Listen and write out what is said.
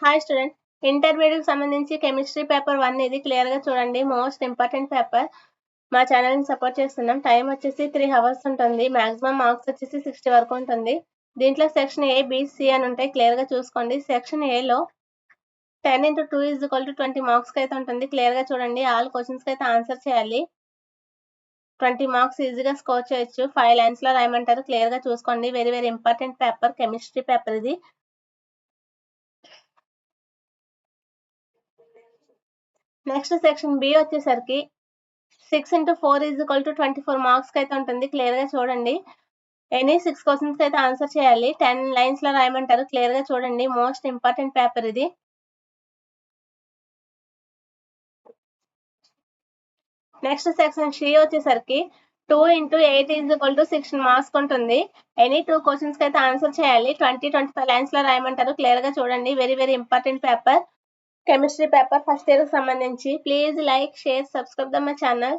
Hi student, intermediate సంబంధించి chemistry paper 1 ఇది క్లియర్గా చూడండి. Most important paper. మా ఛానల్ని సపోర్ట్ చేస్తున్నాం. టైం వచ్చేసి 3 అవర్స్ ఉంటుంది. మ్యాక్సిమం మార్క్స్ వచ్చేసి 60 వరకు ఉంటుంది. దీంట్లో సెక్షన్ ఏ, బి, సి అని ఉంటాయి. క్లియర్గా చూసుకోండి. సెక్షన్ ఏలో 10 × 2 = 20 మార్క్స్కి అయితే ఉంటుంది. క్లియర్గా చూడండి. ఆల్ క్వశ్చన్స్కి అయితే ఆన్సర్ చేయాలి. 20 మార్క్స్ ఈజీగా స్కోర్ చేయొచ్చు. 5 లైన్స్లో రాయమంటారు. క్లియర్గా చూసుకోండి. Very very important paper, chemistry paper ఇది. నెక్స్ట్ సెక్షన్ బి వచ్చేసరికి 6 × 4 = 24 మార్క్స్కి అయితే ఉంటుంది. క్లియర్గా చూడండి. ఎనీ 6 క్వశ్చన్స్కి అయితే ఆన్సర్ చేయాలి. 10 లైన్స్లో రాయమంటారు. క్లియర్గా చూడండి. మోస్ట్ ఇంపార్టెంట్ పేపర్ ఇది. నెక్స్ట్ సెక్షన్ సి వచ్చేసరికి 2 × 8 = 16 మార్క్స్ ఉంటుంది. ఎనీ 2 క్వశ్చన్స్కి అయితే ఆన్సర్ చేయాలి. 20-25 లైన్స్లో రాయమంటారు. క్లియర్గా చూడండి. Very very important paper, chemistry paper, first ఇయర్కి సంబంధించి. Please like, share, subscribe the my channel.